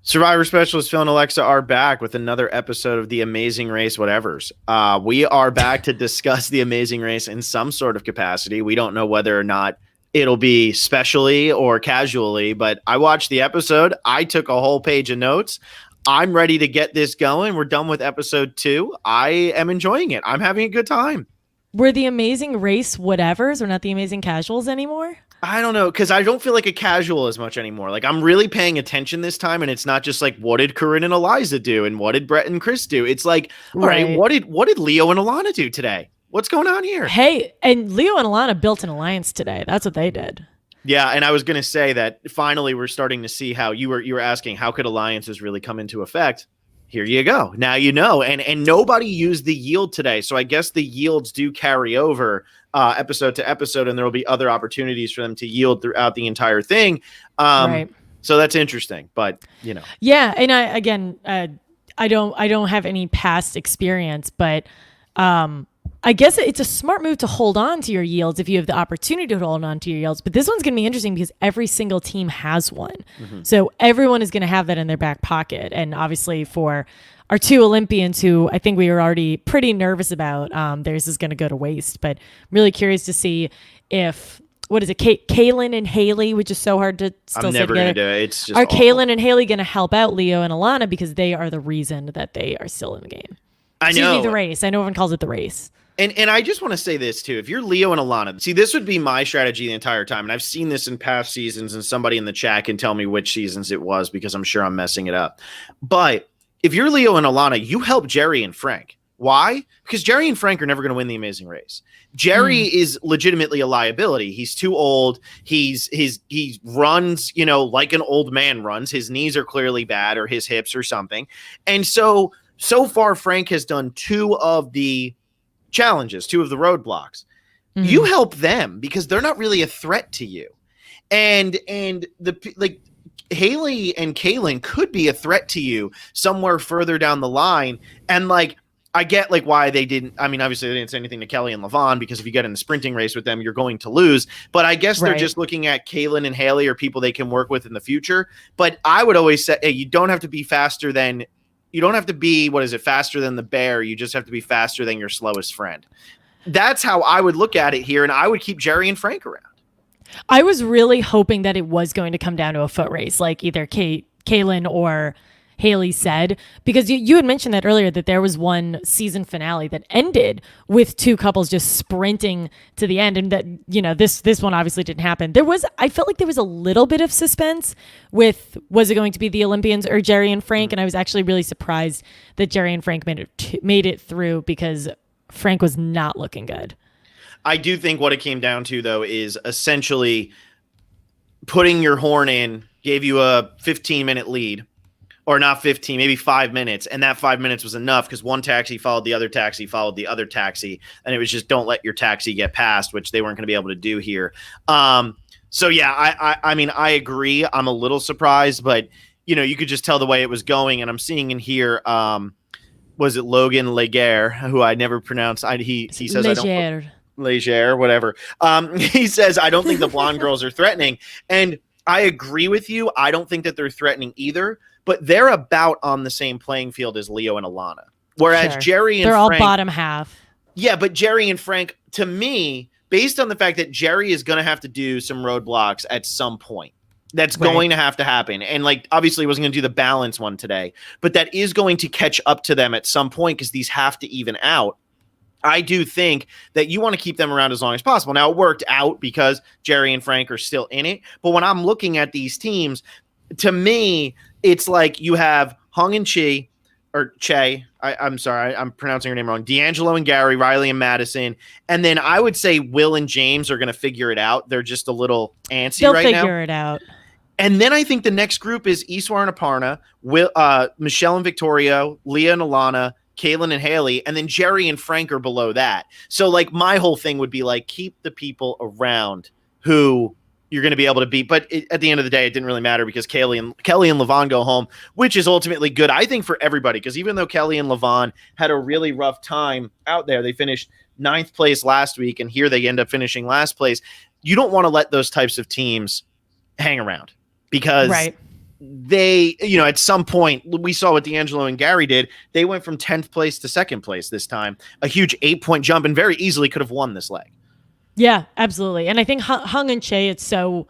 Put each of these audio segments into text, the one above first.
Survivor Specialist Phil and Alexa are back with another episode of The Amazing Race Whatevers. We are back to discuss The Amazing Race in some sort of capacity. We don't know whether or not it'll be specially or casually, but I watched the episode. I took a whole page of notes. I'm ready to get this going. We're done with episode 2. I am enjoying it. I'm having a good time. We're The Amazing Race Whatevers. We're not The Amazing Casuals anymore. I don't know, because I don't feel like a casual as much anymore. Like, I'm really paying attention this time, and it's not just like, what did Corinne and Eliza do, and what did Brett and Chris do? It's like, all right, what did Leo and Alana do today? What's going on here? Hey, and Leo and Alana built an alliance today. That's what they did. Yeah, and I was going to say that finally we're starting to see how you were asking how could alliances really come into effect. Here you go. Now you know, and nobody used the yield today, so I guess the yields do carry over episode to episode, and there will be other opportunities for them to yield throughout the entire thing. Right. So that's interesting, but you know. Yeah, and I don't have any past experience, but I guess it's a smart move to hold on to your yields if you have the opportunity to hold on to your yields. But this one's going to be interesting because every single team has one. Mm-hmm. So everyone is going to have that in their back pocket. And obviously for our 2 Olympians who I think we were already pretty nervous about, theirs is going to go to waste. But I'm really curious to see if, what is it, Kaylin and Haley, which is so hard to still say together. I'm never going to do it. It's just Are awful. Kaylin and Haley going to help out Leo and Alana because they are the reason that they are still in the game? I know. The race. I know everyone calls it the race. And I just want to say this too. If you're Leo and Alana, see, this would be my strategy the entire time. And I've seen this in past seasons, and somebody in the chat can tell me which seasons it was because I'm sure I'm messing it up. But if you're Leo and Alana, you help Jerry and Frank. Why? Because Jerry and Frank are never going to win the Amazing Race. Jerry is legitimately a liability. He's too old. He runs, like an old man runs. His knees are clearly bad, or his hips or something. And so far, Frank has done 2 of the challenges, 2 of the roadblocks. You help them because they're not really a threat to you. And the Haley and Kaylin could be a threat to you somewhere further down the line. And I get why they didn't. I mean, obviously they didn't say anything to Kelly and Levon because if you get in the sprinting race with them, you're going to lose. But I guess they're just looking at Kaylin and Haley or people they can work with in the future. But I would always say, hey, you don't have to be faster than. You don't have to be, faster than the bear. You just have to be faster than your slowest friend. That's how I would look at it here, and I would keep Jerry and Frank around. I was really hoping that it was going to come down to a foot race, like either Kaylin or Haley said, because you had mentioned that earlier, that there was one season finale that ended with 2 couples just sprinting to the end, and that this one obviously didn't happen. I felt like there was a little bit of suspense with, was it going to be the Olympians or Jerry and Frank? And I was actually really surprised that Jerry and Frank made it through because Frank was not looking good. I do think what it came down to, though, is essentially putting your horn in gave you a 15-minute lead. Or not 15, maybe 5 minutes. And that 5 minutes was enough because one taxi followed the other taxi, followed the other taxi. And it was just don't let your taxi get past, which they weren't going to be able to do here. So, yeah, I mean, I agree. I'm a little surprised, but, you could just tell the way it was going. And I'm seeing in here, was it Logan Leger, who I never pronounced. He says Leger, whatever. He says, I don't think the blonde girls are threatening. And I agree with you. I don't think that they're threatening either. But they're about on the same playing field as Leo and Alana. Whereas Jerry and Frank... They're all bottom half. Yeah, but Jerry and Frank, to me, based on the fact that Jerry is going to have to do some roadblocks at some point, that's going to have to happen. And obviously he wasn't going to do the balance one today, but that is going to catch up to them at some point because these have to even out. I do think that you want to keep them around as long as possible. Now, it worked out because Jerry and Frank are still in it. But when I'm looking at these teams, to me... It's like you have Hung and Che, I'm sorry, I'm pronouncing her name wrong. D'Angelo and Gary, Riley and Madison. And then I would say Will and James are going to figure it out. They're just a little antsy right now. They'll figure it out. And then I think the next group is Iswar and Aparna, Michelle and Victoria, Leah and Alana, Kaylin and Haley, and then Jerry and Frank are below that. So my whole thing would be keep the people around who you're going to be able to beat. But at the end of the day, it didn't really matter because Kelly and Levon go home, which is ultimately good, I think, for everybody. Because even though Kelly and Levon had a really rough time out there, they finished 9th place last week, and here they end up finishing last place. You don't want to let those types of teams hang around because they, at some point, we saw what D'Angelo and Gary did. They went from 10th place to 2nd place this time, a huge 8-point jump, and very easily could have won this leg. Yeah, absolutely. And I think Hung and Che, it's so,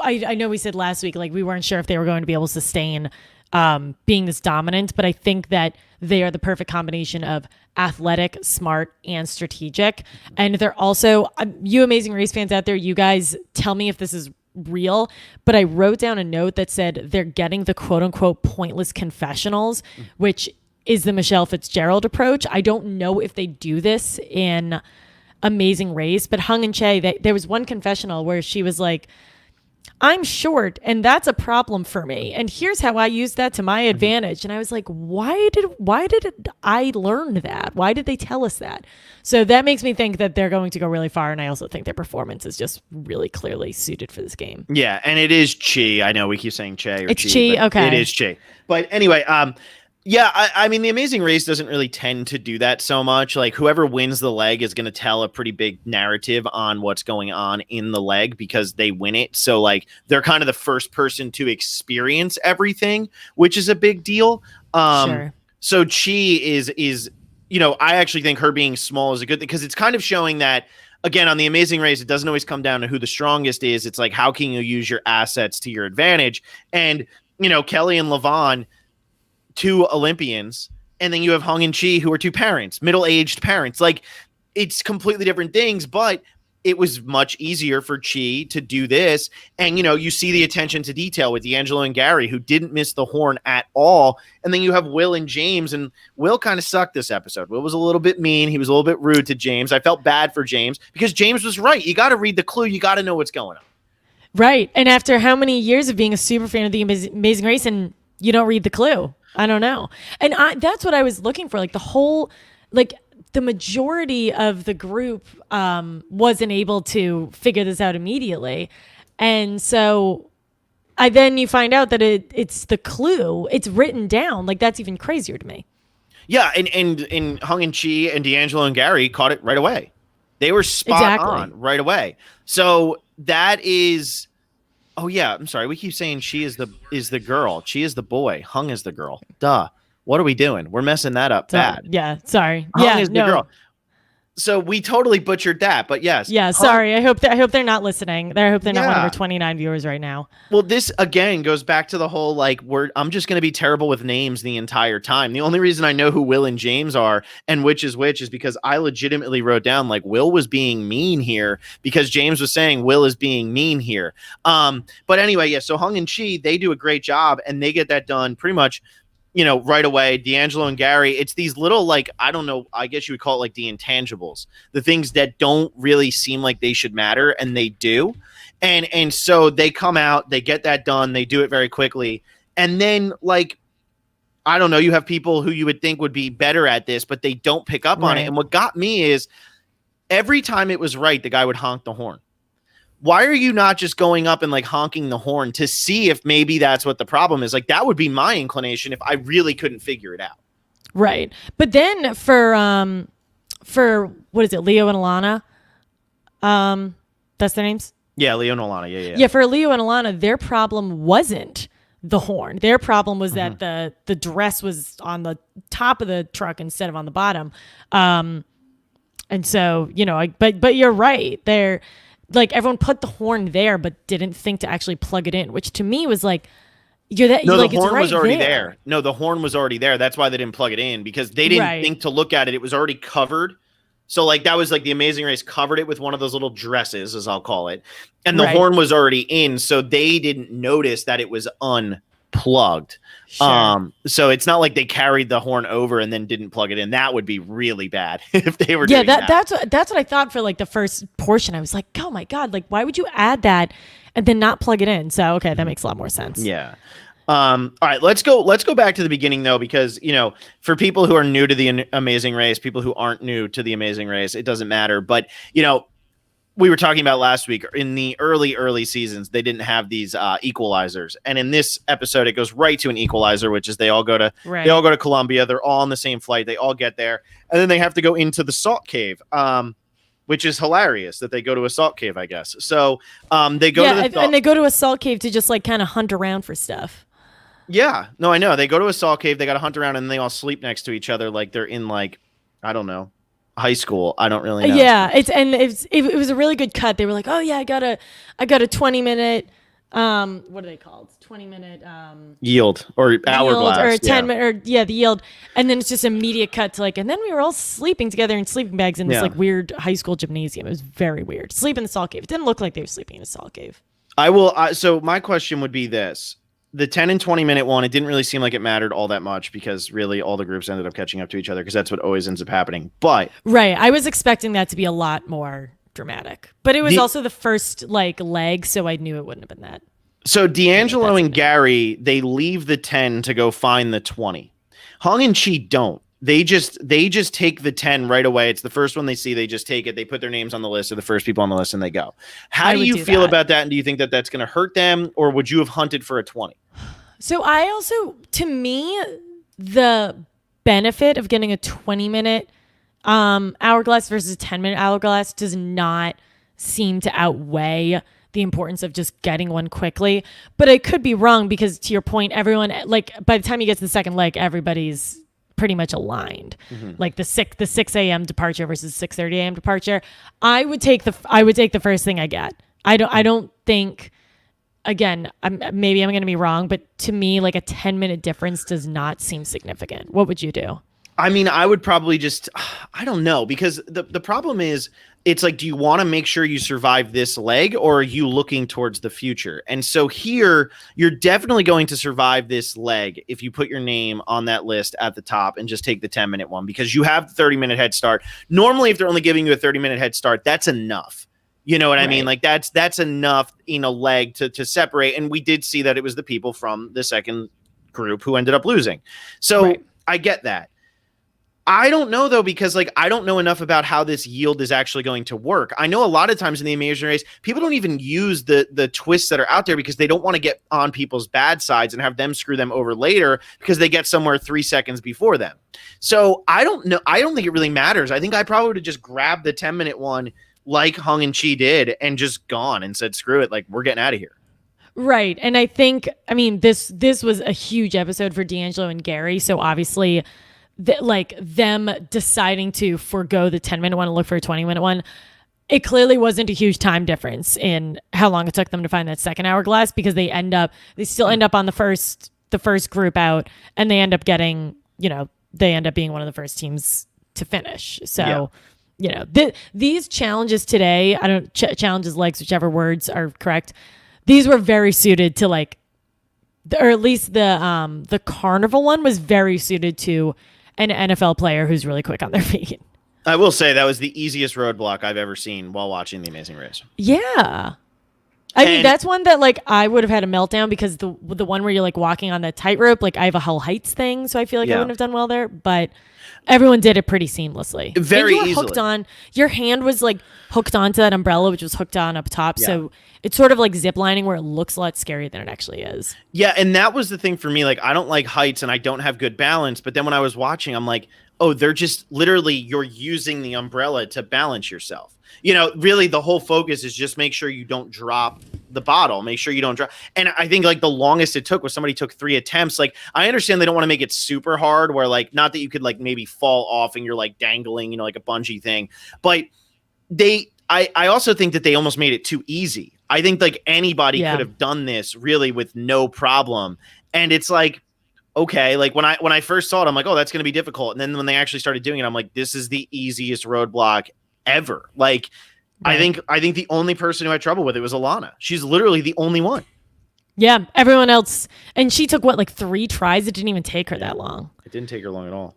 I know we said last week, like we weren't sure if they were going to be able to sustain being this dominant, but I think that they are the perfect combination of athletic, smart, and strategic. And they're also, you Amazing Race fans out there, you guys tell me if this is real, but I wrote down a note that said they're getting the quote unquote pointless confessionals, which is the Michelle Fitzgerald approach. I don't know if they do this in Amazing Race, but Hung and Che, there was one confessional where she was like, I'm short and that's a problem for me, and here's how I use that to my advantage. And I was like, why did I learn that? Why did they tell us that? So that makes me think that they're going to go really far, and I also think their performance is just really clearly suited for this game. Yeah, and it is Chi. I know we keep saying Che or it's Chi. Okay. It is Chi. But anyway, yeah, I mean, the Amazing Race doesn't really tend to do that so much. Like, whoever wins the leg is going to tell a pretty big narrative on what's going on in the leg because they win it. So, like, they're kind of the first person to experience everything, which is a big deal. Sure. So Chi is, I actually think her being small is a good thing because it's kind of showing that, again, on the Amazing Race, it doesn't always come down to who the strongest is. It's like, how can you use your assets to your advantage? And, Kelly and Levon, 2 Olympians, and then you have Hung and Chi, who are 2 parents, middle-aged parents. Like, it's completely different things, but it was much easier for Chi to do this. And, you see the attention to detail with D'Angelo and Gary, who didn't miss the horn at all. And then you have Will and James, and Will kind of sucked this episode. Will was a little bit mean. He was a little bit rude to James. I felt bad for James because James was right. You got to read the clue. You got to know what's going on. Right. And after how many years of being a super fan of the Amazing Race and you don't read the clue? I don't know. And that's what I was looking for. Like the majority of the group wasn't able to figure this out immediately. And so then you find out that it's the clue. It's written down. Like, that's even crazier to me. Yeah. And Hung and Chi and D'Angelo and Gary caught it right away. They were spot on right away. So that is... Oh yeah, I'm sorry. We keep saying she is the girl. She is the boy. Hung is the girl. Duh. What are we doing? We're messing that up bad. Yeah, sorry. Hung is the girl. So we totally butchered that, but yes. Yeah, sorry. I hope they're not listening. I hope they're not one of our 29 viewers right now. Well, this again goes back to the whole like I'm just going to be terrible with names the entire time. The only reason I know who Will and James are and which is because I legitimately wrote down like Will was being mean here because James was saying Will is being mean here. But anyway, yeah. So Hung and Chi, they do a great job and they get that done pretty much. Right away. D'Angelo and Gary, it's these little, like, I don't know, I guess you would call it like the intangibles, the things that don't really seem like they should matter, and they do. And so they come out, they get that done, they do it very quickly. And then, like, I don't know, you have people who you would think would be better at this, but they don't pick up on it. And what got me is every time it was right, the guy would honk the horn. Why are you not just going up and like honking the horn to see if maybe that's what the problem is? Like, that would be my inclination if I really couldn't figure it out. Right. But then for what is it? Leo and Alana. That's their names? Yeah. Leo and Alana. Yeah. Yeah. For Leo and Alana, their problem wasn't the horn. Their problem was that the dress was on the top of the truck instead of on the bottom. And so, but you're right. They're, like, everyone put the horn there, but didn't think to actually plug it in, which to me was like, the horn was already there. No, the horn was already there. That's why they didn't plug it in, because they didn't think to look at it. It was already covered. So, like, that was like the Amazing Race covered it with one of those little dresses, as I'll call it. And the horn was already in. So they didn't notice that it was unplugged. Sure. So it's not like they carried the horn over and then didn't plug it in. That would be really bad if they were doing that. That's what I thought for like the first portion. I was like, oh my God, like, why would you add that and then not plug it in? So, okay, that makes a lot more sense. Yeah. All right, let's go back to the beginning though, because, for people who are new to the Amazing Race, people who aren't new to the Amazing Race, it doesn't matter. But, we were talking about last week in the early seasons, they didn't have these equalizers. And in this episode, it goes right to an equalizer, which is they all go to Colombia. They're all on the same flight. They all get there. And then they have to go into the salt cave, which is hilarious that they go to a salt cave, I guess. So they go to and they go to a salt cave to just like kind of hunt around for stuff. Yeah, no, I know. They go to a salt cave. They got to hunt around, and they all sleep next to each other like they're in like, I don't know, high school. I don't really know. Yeah, it was a really good cut. They were like, oh yeah, I got a 20-minute what are they called? 20-minute Yield or yield hourglass or 10-minute or yeah, the yield. And then it's just immediate cut to like, and then we were all sleeping together in sleeping bags in this like weird high school gymnasium. It was very weird. Sleep in the salt cave. It didn't look like they were sleeping in a salt cave. So my question would be this. The 10 and 20-minute one, it didn't really seem like it mattered all that much because really all the groups ended up catching up to each other because that's what always ends up happening. But right, I was expecting that to be a lot more dramatic, but it was also the first like leg, so I knew it wouldn't have been that. So D'Angelo and Gary, they leave the 10 to go find the 20. Hung and Chi don't. They just take the 10 right away. It's the first one they see. They just take it. They put their names on the list. They're the first people on the list, and they go. How do you feel about that? And do you think that that's going to hurt them, or would you have hunted for a 20? So to me, the benefit of getting a 20-minute hourglass versus a 10-minute hourglass does not seem to outweigh the importance of just getting one quickly. But I could be wrong because, to your point, everyone, like, by the time you get to the second leg, everybody's pretty much aligned. Like the 6 a.m. departure versus 6:30 a.m. departure. I would take the first thing I get. I don't think, again, maybe I'm going to be wrong, but to me, like a 10-minute difference does not seem significant. What would you do? I mean, I would probably just, I don't know, because the problem is, it's like, do you want to make sure you survive this leg, or are you looking towards the future? And so here, you're definitely going to survive this leg if you put your name on that list at the top and just take the 10-minute one, because you have the 30-minute head start. Normally, if they're only giving you a 30-minute head start, that's enough. You know what I mean? Like that's enough in a leg to separate. And we did see that it was the people from the second group who ended up losing. So I get that. I don't know, though, because like I don't know enough about how this yield is actually going to work. I know a lot of times in the Amazing Race, people don't even use the twists that are out there because they don't want to get on people's bad sides and have them screw them over later because they get somewhere 3 seconds before them. So I don't know. I don't think it really matters. I think I probably would have just grabbed the 10-minute one like Hung and Chi did and just gone and said, screw it. Like, we're getting out of here. Right. And I think, I mean, this was a huge episode for D'Angelo and Gary. So obviously, like them deciding to forego the 10-minute one and look for a 20-minute one, it clearly wasn't a huge time difference in how long it took them to find that second hourglass, because they still end up on the first group out, and they end up getting, they end up being one of the first teams to finish. So, these challenges today, challenges, legs, whichever words are correct, these were very suited to like, or at least the Carnival one was very suited to an NFL player who's really quick on their feet. I will say that was the easiest roadblock I've ever seen while watching The Amazing Race. Yeah. I mean, that's one that like I would have had a meltdown, because the one where you're like walking on that tightrope, like I have a whole heights thing, so I feel like I wouldn't have done well there, but everyone did it pretty seamlessly. Very easily. Hooked on, your hand was like hooked onto that umbrella, which was hooked on up top. Yeah. So it's sort of like zip lining, where it looks a lot scarier than it actually is. Yeah. And that was the thing for me. Like, I don't like heights and I don't have good balance. But then when I was watching, I'm like, oh, they're just literally, you're using the umbrella to balance yourself. Really the whole focus is just make sure you don't drop the bottle, make sure you don't drop. And I think like the longest it took was somebody took 3 attempts. Like, I understand they don't want to make it super hard, where like, not that you could like maybe fall off and you're like dangling, like a bungee thing, but I also think that they almost made it too easy. I think like anybody could have done this really with no problem. And it's like, okay, like when I first saw it, I'm like, oh, that's going to be difficult. And then when they actually started doing it, I'm like, this is the easiest roadblock ever. Like, right. I think the only person who had trouble with it was Alana. She's literally the only one. Yeah, everyone else, and she took like 3 tries. It didn't even take her that long. It didn't take her long at all.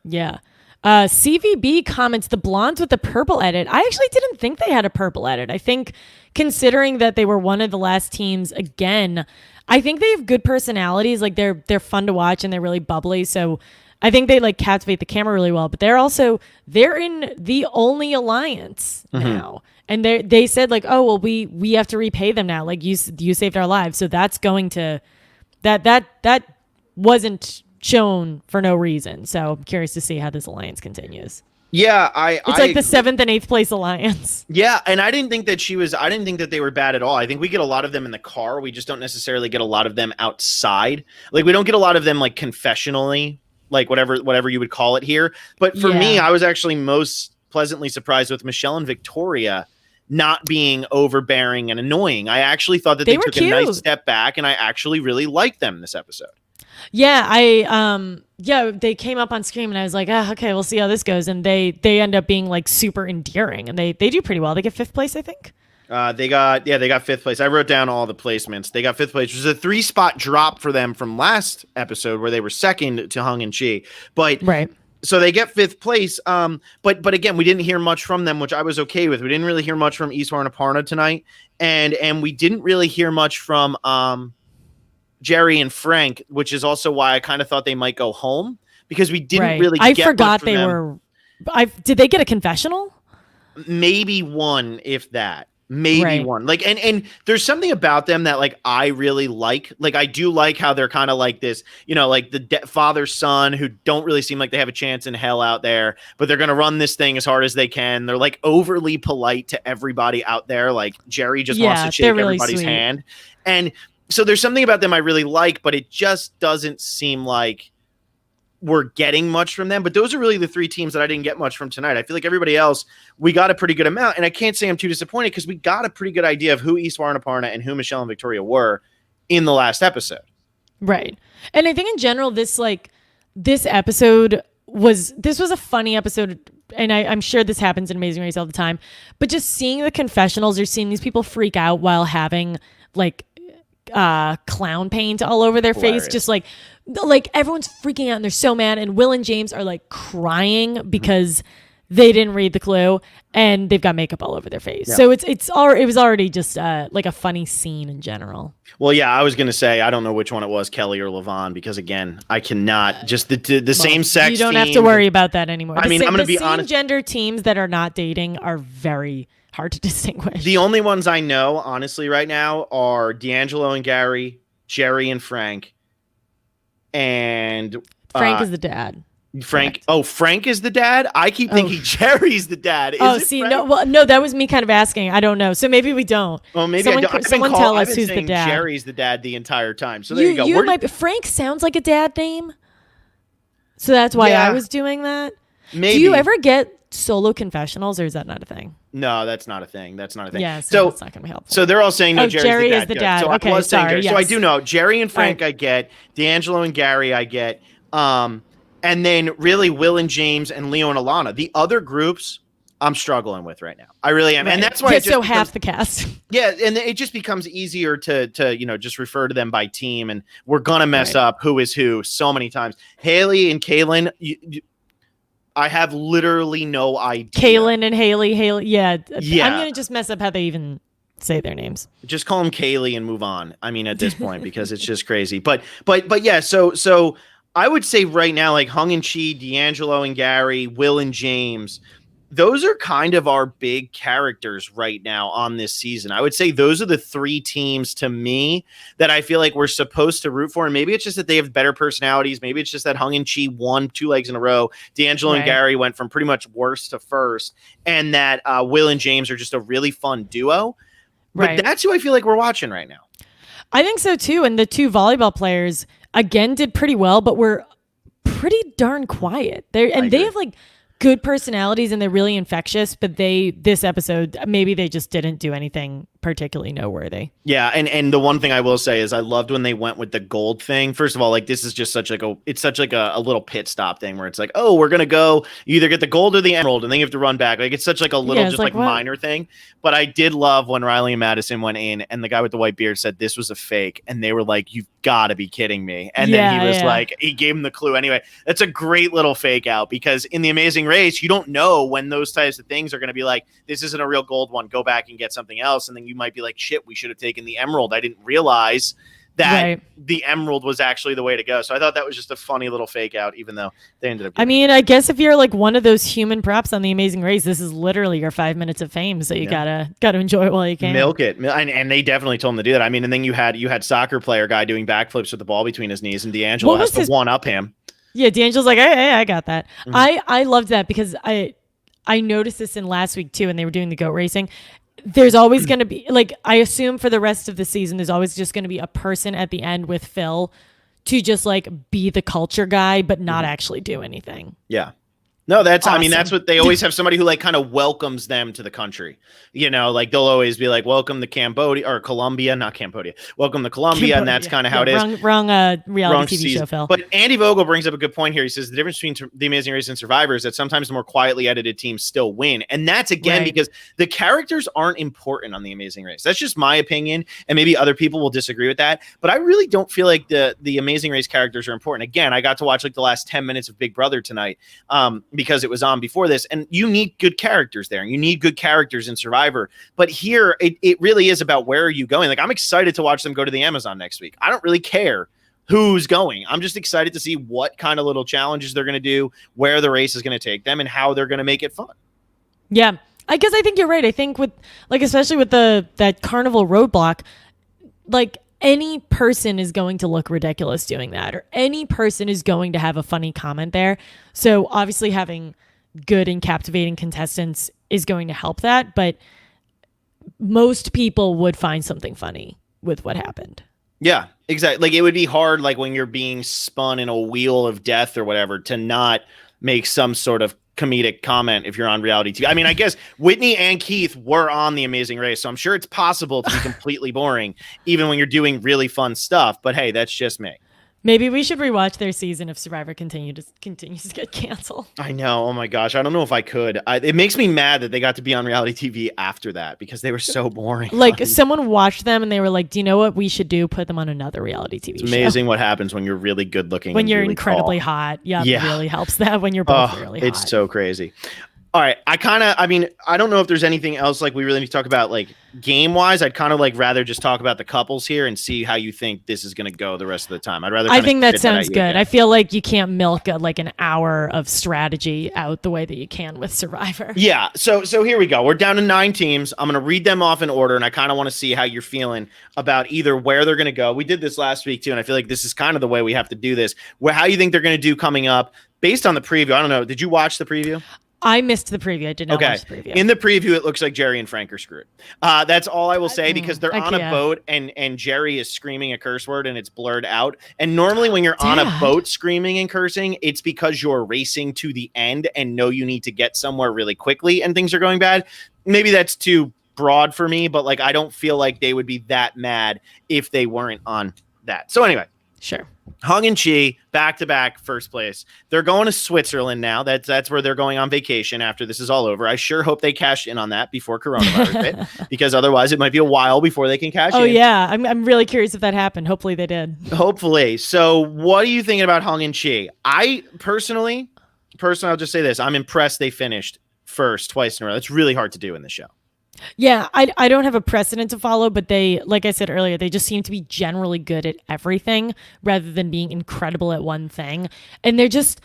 Yeah. CVB comments, the blondes with the purple edit. I actually didn't think they had a purple edit. I think, considering that they were one of the last teams, again, I think they have good personalities. Like they're fun to watch and they're really bubbly. So I think they like captivate the camera really well, but they're in the only alliance now. And they said like, oh, well, we have to repay them now. Like you saved our lives. So that's going to, that wasn't shown for no reason. So I'm curious to see how this alliance continues. Yeah, It's like the 7th and 8th place alliance. Yeah, and I didn't think that they were bad at all. I think we get a lot of them in the car. We just don't necessarily get a lot of them outside. Like we don't get a lot of them like confessionally, like whatever you would call it here. But for me, I was actually most pleasantly surprised with Michelle and Victoria not being overbearing and annoying. I actually thought that they took a nice step back, and I actually really liked them this episode. Yeah, they came up on screen and I was like, okay, we'll see how this goes. And they end up being like super endearing, and they do pretty well. They get 5th place, I think. They got 5th place. I wrote down all the placements. They got 5th place, which was a 3-spot drop for them from last episode where they were second to Hung and Chi. But right. So they get 5th place. But again, we didn't hear much from them, which I was okay with. We didn't really hear much from Iswar and Aparna tonight. And we didn't really hear much from Jerry and Frank, which is also why I kind of thought they might go home, because we didn't really get I forgot much from them. Did they get a confessional? Maybe one, if that. Maybe one. Like, and there's something about them that like I really like. Like I do like how they're kind of like this, like the father son who don't really seem like they have a chance in hell out there, but they're gonna run this thing as hard as they can. They're like overly polite to everybody out there. Like Jerry just wants to shake everybody's hand. And so there's something about them I really like, but it just doesn't seem like we're getting much from them. But those are really the 3 teams that I didn't get much from tonight. I feel like everybody else, we got a pretty good amount. And I can't say I'm too disappointed because we got a pretty good idea of who Iswar and Aparna and who Michelle and Victoria were in the last episode. Right. And I think in general, this episode was a funny episode. And I'm sure this happens in Amazing Race all the time. But just seeing the confessionals or seeing these people freak out while having like clown paint all over their face, just like everyone's freaking out and they're so mad, and Will and James are like crying because they didn't read the clue and they've got makeup all over their face. So it was already just like a funny scene in general. Well, yeah, I was gonna say I don't know which one it was, Kelly or Levon, because again, I cannot just the same sex. You don't have to worry about that anymore. I'm gonna be honest. Gender teams that are not dating are very hard to distinguish. The only ones I know, honestly, right now are D'Angelo and Gary, Jerry and Frank, and Frank is the dad. Frank. Correct. Oh, Frank is the dad? I keep thinking Jerry's the dad. No, that was me kind of asking. I don't know. So maybe we don't. Well, maybe someone tell us who's the dad. Jerry's the dad the entire time. So there you go. Frank sounds like a dad name. So that's why I was doing that. Maybe. Do you ever get solo confessionals, or is that not a thing? No, that's not a thing. Yeah, so that's not going to be helpful. So they're all saying no. Jerry is the dad. So okay, I was saying sorry. Jerry. So I do know Jerry and Frank. I get D'Angelo and Gary. I get and then really Will and James and Leo and Alana. The other groups I'm struggling with right now. I really am, and that's why half the cast. Yeah, and it just becomes easier to just refer to them by team, and we're gonna mess up who is who so many times. Haley and Kaylin. I have literally no idea. Kaylin and Haley. Yeah. I'm going to just mess up how they even say their names. Just call them Kaylee and move on. I mean, at this point, because it's just crazy. But yeah, so I would say right now, like Hung and Chi, D'Angelo and Gary, Will and James, those are kind of our big characters right now on this season. I would say those are the 3 teams to me that I feel like we're supposed to root for. And maybe it's just that they have better personalities. Maybe it's just that Hung and Chi won 2 legs in a row. D'Angelo and Gary went from pretty much worst to first. And that Will and James are just a really fun duo. But that's who I feel like we're watching right now. I think so too. And the 2 volleyball players, again, did pretty well, but were pretty darn quiet. They have like good personalities and they're really infectious, but this episode, maybe they just didn't do anything particularly noteworthy. Yeah, and the one thing I will say is I loved when they went with the gold thing. First of all, like this is just such like a little pit stop thing where it's like, oh, we're gonna go, you either get the gold or the emerald, and then you have to run back. Like it's such like a little just like minor thing. But I did love when Riley and Madison went in and the guy with the white beard said this was a fake, and they were like, you've got to be kidding me. And then he was like, he gave him the clue anyway. That's a great little fake out, because in the Amazing Race, you don't know when those types of things are going to be like, this isn't a real gold one, go back and get something else. And then you might be like, shit, we should have taken the emerald. I didn't realize that the emerald was actually the way to go. So I thought that was just a funny little fake out, even though they ended up. I mean, I guess if you're like one of those human preps on the Amazing Race, this is literally your 5 minutes of fame. So you gotta enjoy it while you can. Milk it, and they definitely told him to do that. I mean, and then you had soccer player guy doing backflips with the ball between his knees, and D'Angelo has to one up him. Yeah, D'Angelo's like, hey, I got that. Mm-hmm. I loved that because I noticed this in last week too, when they were doing the goat racing. There's always going to be, like, I assume for the rest of the season, there's always just going to be a person at the end with Phil to just like be the culture guy, but not actually do anything. Yeah. No, that's, Awesome. I mean, that's what they always have, somebody who like kind of welcomes them to the country. You know, like they'll always be like, welcome to Cambodia or Colombia, not Cambodia, welcome to Colombia. And that's kind of how it is. Wrong reality TV season. show, Phil. But Andy Vogel brings up a good point here. He says the difference between The Amazing Race and Survivor is that sometimes the more quietly edited teams still win. And that's again, because the characters aren't important on The Amazing Race. That's just my opinion. And maybe other people will disagree with that. But I really don't feel like the Amazing Race characters are important. Again, I got to watch like the last 10 minutes of Big Brother tonight because it was on before this, and you need good characters there, and you need good characters in Survivor. But here it really is about where are you going. Like, I'm excited to watch them go to the Amazon next week. I don't really care who's going. I'm just excited to see what kind of little challenges they're going to do, where the race is going to take them, and how they're going to make it fun. Yeah, I guess I think you're right. I think with, like, especially with that Carnival Roadblock, like, any person is going to look ridiculous doing that, or any person is going to have a funny comment there. So obviously having good and captivating contestants is going to help that, but most people would find something funny with what happened. Yeah, exactly. Like, it would be hard, like when you're being spun in a wheel of death or whatever, to not make some sort of comedic comment if you're on reality TV. I mean, I guess Whitney and Keith were on The Amazing Race, so I'm sure it's possible to be completely boring even when you're doing really fun stuff. But hey, that's just me. Maybe we should rewatch their season if Survivor continues to get canceled. I know. Oh my gosh. I don't know if I could. It makes me mad that they got to be on reality TV after that because they were so boring. Like, someone watched them and they were like, do you know what we should do? Put them on another reality TV show. It's amazing what happens when you're really good looking. When you're really incredibly tall. hot. Yeah, it really helps that when you're both really hot. It's so crazy. All right. I mean, I don't know if there's anything else like we really need to talk about, like game wise. I'd kind of like rather just talk about the couples here and see how you think this is going to go the rest of the time. I'd rather. I think that sounds good. I feel like you can't milk like an hour of strategy out the way that you can with Survivor. Yeah. So here we go. We're down to 9 teams. I'm going to read them off in order, and I kind of want to see how you're feeling about either where they're going to go. We did this last week too, and I feel like this is kind of the way we have to do this. How you think they're going to do coming up based on the preview? I don't know. Did you watch the preview? I missed the preview. I did not watch the preview. In the preview, it looks like Jerry and Frank are screwed. That's all I will say, because they're on a boat and Jerry is screaming a curse word and it's blurred out. And normally when you're on a boat screaming and cursing, it's because you're racing to the end and know you need to get somewhere really quickly and things are going bad. Maybe that's too broad for me, but like, I don't feel like they would be that mad if they weren't on that. So anyway. Sure. Hung and Chi, back-to-back first place. They're going to Switzerland now. That's where they're going on vacation after this is all over. I sure hope they cash in on that before coronavirus hit, because otherwise it might be a while before they can cash in. Oh, yeah. I'm really curious if that happened. Hopefully they did. Hopefully. So what are you thinking about Hung and Chi? I personally, I'll just say this. I'm impressed they finished first twice in a row. It's really hard to do in this show. Yeah, I don't have a precedent to follow, but they, like I said earlier, they just seem to be generally good at everything rather than being incredible at one thing. And they're just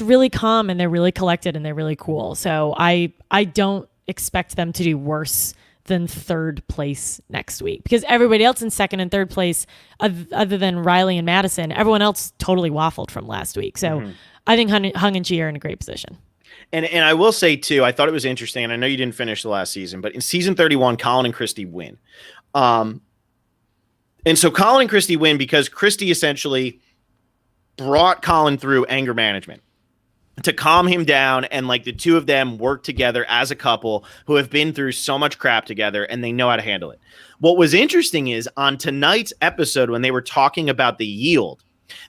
really calm and they're really collected and they're really cool. So I don't expect them to do worse than third place next week, because everybody else in second and third place, other than Riley and Madison, everyone else totally waffled from last week. So I think Hung and Chi are in a great position. And I will say, too, I thought it was interesting, and I know you didn't finish the last season, but in season 31, Colin and Christy win. And so Colin and Christy win because Christy essentially brought Colin through anger management to calm him down, and like the two of them work together as a couple who have been through so much crap together, and they know how to handle it. What was interesting is on tonight's episode, when they were talking about the yield,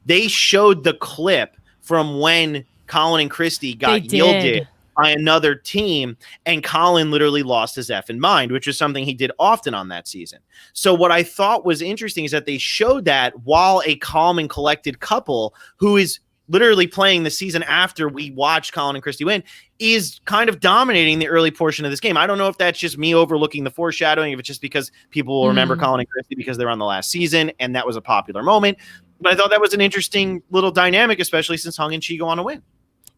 they showed the clip from when Colin and Christy got yielded by another team, and Colin literally lost his effing mind, which was something he did often on that season. So what I thought was interesting is that they showed that while a calm and collected couple who is literally playing the season after we watched Colin and Christy win is kind of dominating the early portion of this game. I don't know if that's just me overlooking the foreshadowing, if it's just because people will remember Colin and Christy because they're on the last season and that was a popular moment. But I thought that was an interesting little dynamic, especially since Hung and Chi go on to win.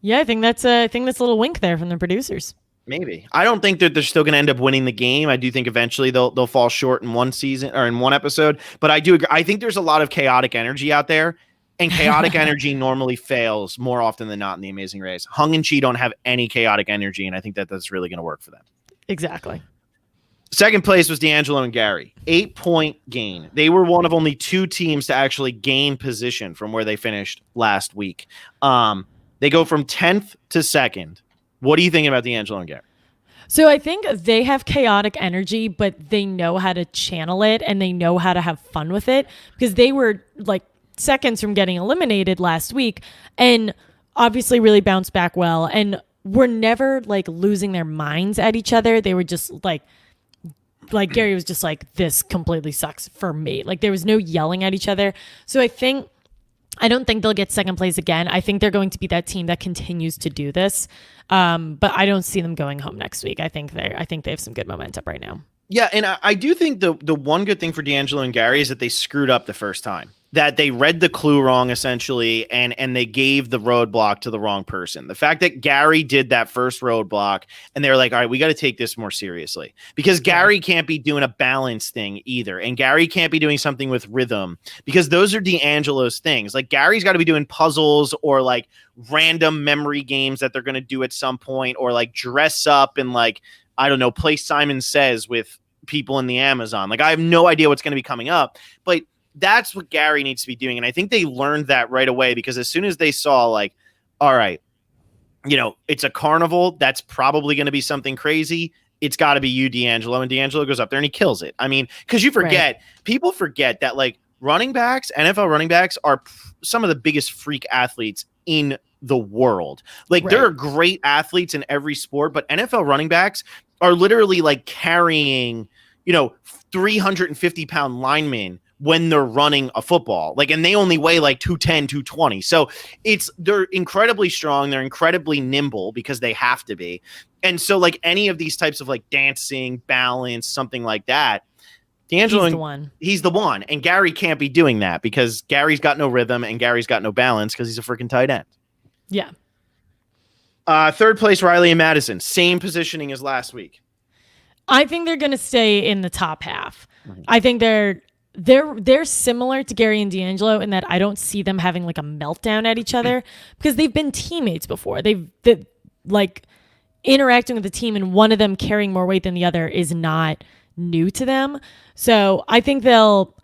Yeah, I think that's a little wink there from the producers. Maybe. I don't think that they're still going to end up winning the game. I do think eventually they'll fall short in one season or in one episode. But I do agree. I think there's a lot of chaotic energy out there, And chaotic energy normally fails more often than not in the Amazing Race. Hung and Chi don't have any chaotic energy, and I think that that's really going to work for them. Exactly. Second place was D'Angelo and Gary. 8-point gain. They were one of only 2 teams to actually gain position from where they finished last week. They go from 10th to 2nd. What do you think about D'Angelo and Gary? So I think they have chaotic energy, but they know how to channel it and they know how to have fun with it, because they were like seconds from getting eliminated last week and obviously really bounced back well and were never like losing their minds at each other. They were just like Gary was just like, this completely sucks for me. Like there was no yelling at each other. So I don't think they'll get second place again. I think they're going to be that team that continues to do this. But I don't see them going home next week. I think they have some good momentum right now. Yeah, and I do think the one good thing for D'Angelo and Gary is that they screwed up the first time. That they read the clue wrong, essentially, and they gave the roadblock to the wrong person. The fact that Gary did that first roadblock, and they were like, all right, we got to take this more seriously. Because Gary can't be doing a balance thing either. And Gary can't be doing something with rhythm. Because those are D'Angelo's things. Like, Gary's got to be doing puzzles or, like, random memory games that they're going to do at some point. Or, like, dress up and, like, I don't know, play Simon Says with people in the Amazon. Like, I have no idea what's going to be coming up. But that's what Gary needs to be doing. And I think they learned that right away, because as soon as they saw, like, all right, you know, it's a carnival, that's probably going to be something crazy. It's got to be you, D'Angelo. And D'Angelo goes up there and he kills it. I mean, because people forget that, like, running backs, NFL running backs are some of the biggest freak athletes in the world. Like, there are great athletes in every sport, but NFL running backs are literally like carrying, 350-pound linemen when they're running a football, like, and they only weigh like 210, 220. So they're incredibly strong. They're incredibly nimble because they have to be. And so, like, any of these types of like dancing, balance, something like that, D'Angelo, he's the one. And Gary can't be doing that because Gary's got no rhythm and Gary's got no balance because he's a freaking tight end. Yeah. Third place, Riley and Madison, same positioning as last week. I think they're going to stay in the top half. Mm-hmm. I think they're similar to Gary and D'Angelo in that I don't see them having like a meltdown at each other because they've been teammates before. They've like interacting with the team and one of them carrying more weight than the other is not new to them. So I think they'll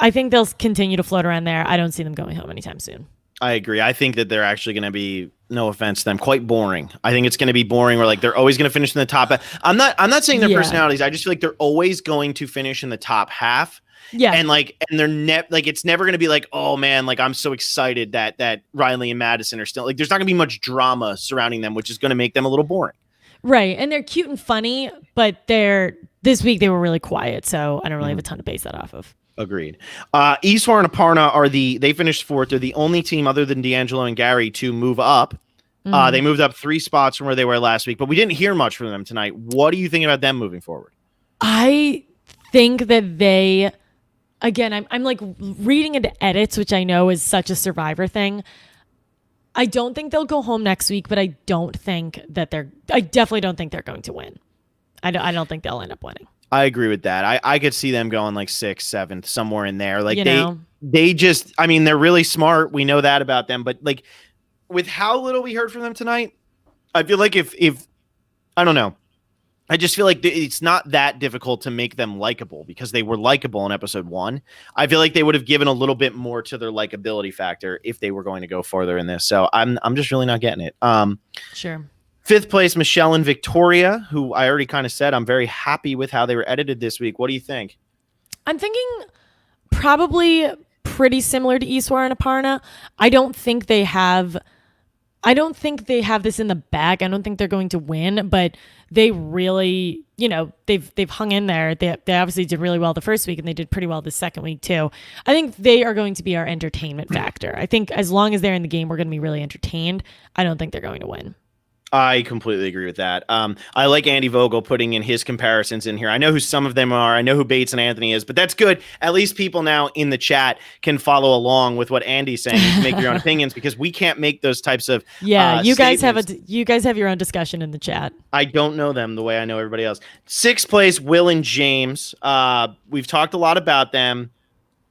continue to float around there. I don't see them going home anytime soon. I agree. I think that they're actually going to be, no offense to them, quite boring. I think it's going to be boring where like they're always going to finish in the top. I'm not saying their personalities. I just feel like they're always going to finish in the top half. Yeah. And they're it's never going to be like, oh man, like I'm so excited that Riley and Madison are still like, there's not going to be much drama surrounding them, which is going to make them a little boring. Right. And they're cute and funny, but this week they were really quiet. So I don't really have a ton to base that off of. Agreed. Eastwar and Aparna they finished fourth. They're the only team other than D'Angelo and Gary to move up. They moved up 3 spots from where they were last week, but we didn't hear much from them tonight. What do you think about them moving forward? I think that I'm like reading into edits, which I know is such a Survivor thing. I don't think they'll go home next week, but I definitely don't think they're going to win. I don't think they'll end up winning. I agree with that. I could see them going like 6th, 7th, somewhere in there. Like they just, I mean, they're really smart. We know that about them, but like with how little we heard from them tonight, I feel like if I don't know, I just feel like it's not that difficult to make them likable because they were likable in episode 1. I feel like they would have given a little bit more to their likability factor if they were going to go further in this. So I'm just really not getting it. Sure. 5th place, Michelle and Victoria, who I already kind of said I'm very happy with how they were edited this week. What do you think? I'm thinking probably pretty similar to Eastwar and Aparna. I don't think they have this in the bag. I don't think they're going to win, but they really, they've hung in there. They obviously did really well the first week and they did pretty well the second week too. I think they are going to be our entertainment factor. I think as long as they're in the game, we're going to be really entertained. I don't think they're going to win. I completely agree with that. I like Andy Vogel putting in his comparisons in here. I know who some of them are. I know who Bates and Anthony is, but that's good. At least people now in the chat can follow along with what Andy's saying. You can make your own opinions because we can't make those types of you guys have your own discussion in the chat. I don't know them the way I know everybody else. 6th place, Will and James. We've talked a lot about them.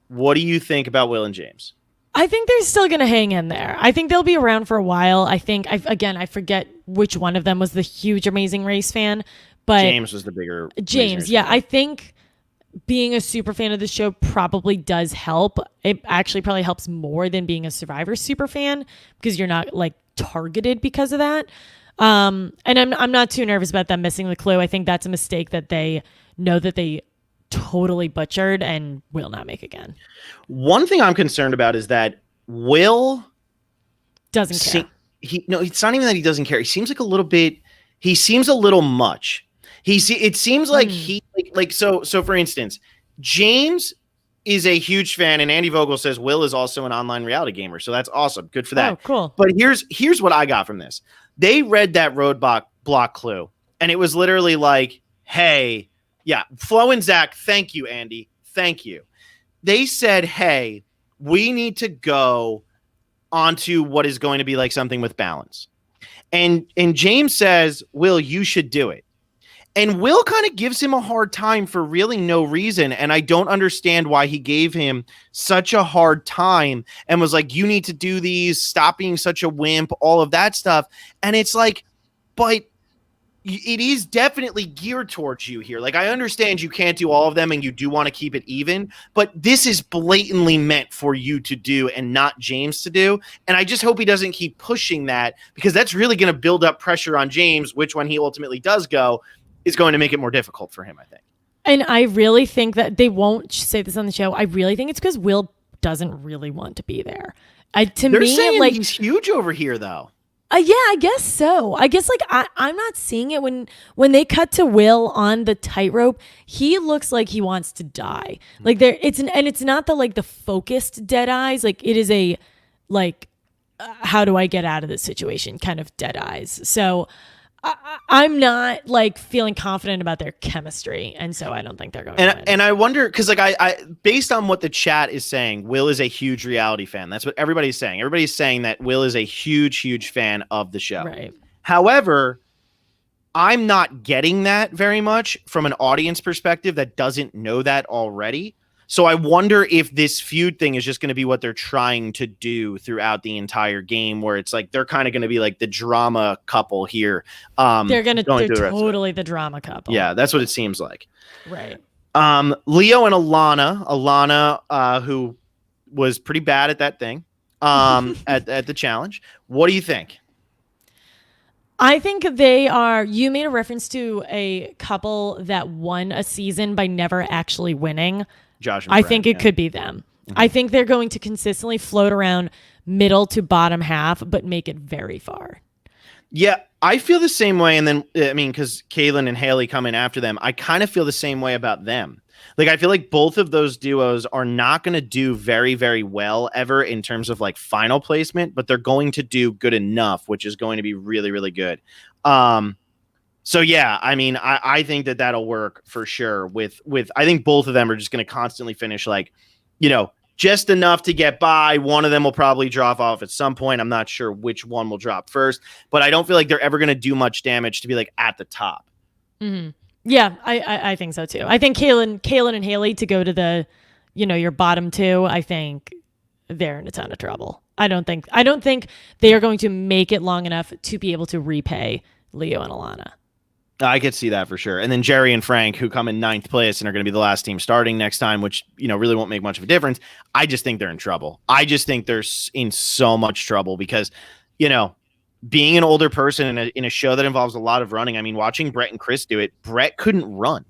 What do you think about Will and James? I think they're still going to hang in there. I think they'll be around for a while. I think, I forget which one of them was the huge Amazing Race fan, but James was the bigger. James, yeah. I think being a super fan of the show probably does help. It actually probably helps more than being a Survivor super fan because you're not like targeted because of that. And I'm not too nervous about them missing the clue. I think that's a mistake that they know that they totally butchered and will not make again. One thing I'm concerned about is that Will doesn't care. It's not even that he doesn't care. He seems like a little bit. He seems a little much. It seems like so. For instance, James is a huge fan, and Andy Vogel says Will is also an online reality gamer. So that's awesome. Good for that. Oh, cool. But here's what I got from this. They read that Roadblock clue, and it was literally like, hey. Yeah, Flo and Zach, thank you, Andy. Thank you. They said, hey, we need to go onto what is going to be like something with balance. And James says, Will, you should do it. And Will kind of gives him a hard time for really no reason. And I don't understand why he gave him such a hard time and was like, you need to do these, stop being such a wimp, all of that stuff. And it's like, but it is definitely geared towards you here. Like, I understand you can't do all of them and you do want to keep it even, but this is blatantly meant for you to do and not James to do. And I just hope he doesn't keep pushing that because that's really going to build up pressure on James, which when he ultimately does go is going to make it more difficult for him, I think. And I really think that they won't say this on the show. I really think it's because Will doesn't really want to be there. They're saying like he's huge over here though. Yeah, I guess so. I guess like I'm not seeing it when they cut to Will on the tightrope. He looks like he wants to die. Like it's not the focused dead eyes. Like it is a how do I get out of this situation kind of dead eyes. So I'm not like feeling confident about their chemistry, and so I don't think they're going to win. And I wonder because like I based on what the chat is saying, Will is a huge reality fan. That's what everybody's saying. Everybody's saying that Will is a huge fan of the show. Right. However, I'm not getting that very much from an audience perspective that doesn't know that already. So I wonder if this feud thing is just going to be what they're trying to do throughout the entire game, where it's like they're kind of going to be like the drama couple here. They're totally the drama couple. Yeah, that's what it seems like. Right. Leo and Alana, who was pretty bad at that thing, at the challenge. What do you think? I think they are. You made a reference to a couple that won a season by never actually winning. Josh and I Brad, think it could be them. Mm-hmm. I think they're going to consistently float around middle to bottom half, but make it very far. Yeah, I feel the same way. And then, I mean, because Kaylin and Haley come in after them, I kind of feel the same way about them. Like, I feel like both of those duos are not going to do very, very well ever in terms of like final placement, but they're going to do good enough, which is going to be really, really good. So yeah, I mean, I think that'll work for sure with I think both of them are just going to constantly finish like, just enough to get by. One of them will probably drop off at some point. I'm not sure which one will drop first, but I don't feel like they're ever going to do much damage to be like at the top. Mm-hmm. Yeah, I think so too. I think Kaylin and Haley to go to the, your bottom two, I think they're in a ton of trouble. I don't think they are going to make it long enough to be able to repay Leo and Alana. I could see that for sure. And then Jerry and Frank, who come in 9th place and are going to be the last team starting next time, which, really won't make much of a difference. I just think they're in trouble. I just think they're in so much trouble because, being an older person in a show that involves a lot of running. I mean, watching Brett and Chris do it, Brett couldn't run.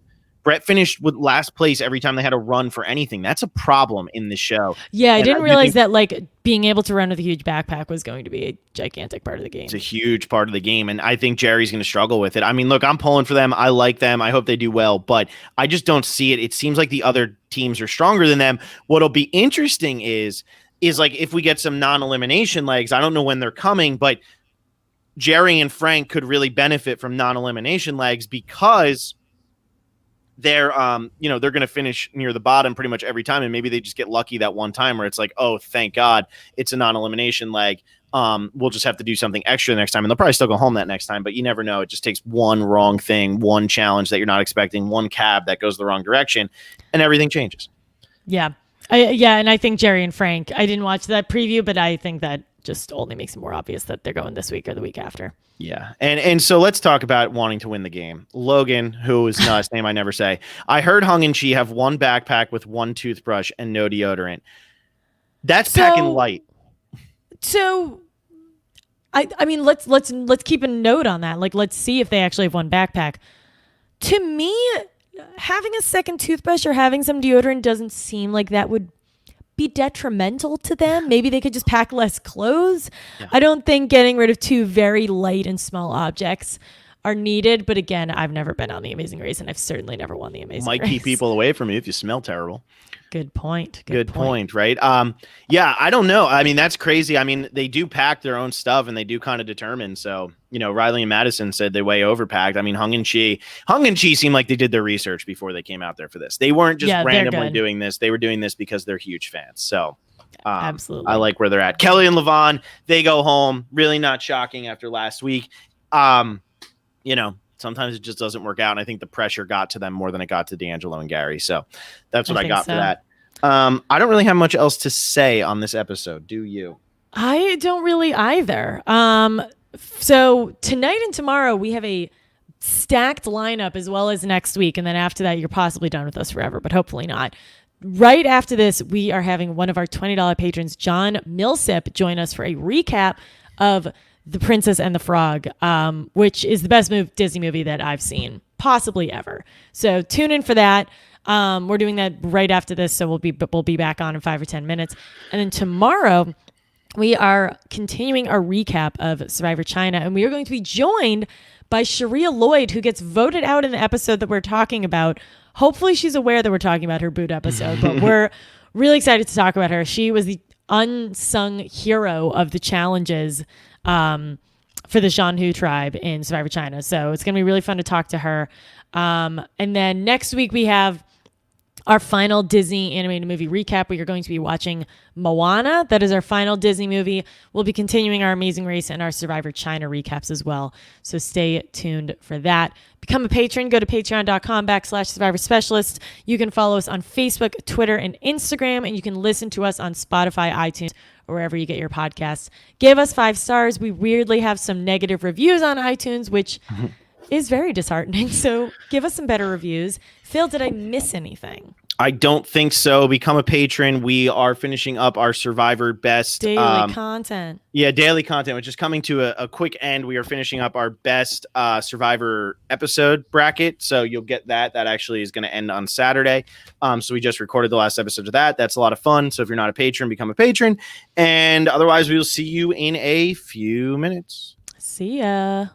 Brett finished with last place every time they had to run for anything. That's a problem in the show. Yeah, I didn't realize that like being able to run with a huge backpack was going to be a gigantic part of the game. It's a huge part of the game, and I think Jerry's going to struggle with it. I mean, look, I'm pulling for them. I like them. I hope they do well, but I just don't see it. It seems like the other teams are stronger than them. What'll be interesting is like if we get some non-elimination legs. I don't know when they're coming, but Jerry and Frank could really benefit from non-elimination legs because they're they're going to finish near the bottom pretty much every time, and maybe they just get lucky that one time where it's like, oh, thank God it's a non-elimination leg. We'll just have to do something extra next time, and they'll probably still go home that next time, but you never know. It just takes one wrong thing, one challenge that you're not expecting, one cab that goes the wrong direction, and everything changes. Yeah. Yeah, and I think Jerry and Frank, I didn't watch that preview, but I think that just only makes it more obvious that they're going this week or the week after. Yeah. And so let's talk about wanting to win the game. Logan, who is last name I never say. I heard Hung and Chi have one backpack with one toothbrush and no deodorant. That's packing light. So I mean let's keep a note on that. Like let's see if they actually have one backpack. To me, having a second toothbrush or having some deodorant doesn't seem like that would be detrimental to them. Maybe they could just pack less clothes. Yeah. I don't think getting rid of two very light and small objects are needed. But again, I've never been on The Amazing Race, and I've certainly never won The Amazing Race. Might keep people away from you if you smell terrible. Good point. Good point, right? Yeah, I don't know. I mean, that's crazy. I mean, they do pack their own stuff and they do kind of determine. So, you know, Riley and Madison said they way overpacked. I mean, Hung and Chi seemed like they did their research before they came out there for this. They weren't just randomly doing this. They were doing this because they're huge fans. So absolutely, I like where they're at. Kelly and Levon, they go home. Really not shocking after last week. You know, sometimes it just doesn't work out. And I think the pressure got to them more than it got to D'Angelo and Gary. So that's what I got for that. I don't really have much else to say on this episode. Do you? I don't really either. So tonight and tomorrow we have a stacked lineup as well as next week. And then after that, you're possibly done with us forever, but hopefully not. Right after this, we are having one of our $20 patrons, John Millsip, join us for a recap of The Princess and the Frog, which is the best Disney movie that I've seen, possibly ever. So tune in for that. We're doing that right after this, so we'll be back on in 5 or 10 minutes. And then tomorrow, we are continuing our recap of Survivor China, and we are going to be joined by Sharia Lloyd, who gets voted out in the episode that we're talking about. Hopefully she's aware that we're talking about her boot episode, but we're really excited to talk about her. She was the unsung hero of the challenges for the Shanhu tribe in Survivor China. So it's going to be really fun to talk to her. And then next week we have our final Disney animated movie recap. We are going to be watching Moana. That is our final Disney movie. We'll be continuing our Amazing Race and our Survivor China recaps as well. So stay tuned for that. Become a patron. Go to patreon.com/Survivor Specialist. You can follow us on Facebook, Twitter, and Instagram. And you can listen to us on Spotify, iTunes, or wherever you get your podcasts. Give us 5 stars. We weirdly have some negative reviews on iTunes, which is very disheartening. So give us some better reviews. Phil, did I miss anything? I don't think so. Become a patron. We are finishing up our Survivor Best daily content. Yeah, daily content, which is coming to a quick end. We are finishing up our best Survivor episode bracket. So you'll get that. That actually is going to end on Saturday. So we just recorded the last episode of that. That's a lot of fun. So if you're not a patron, become a patron. And otherwise, we will see you in a few minutes. See ya.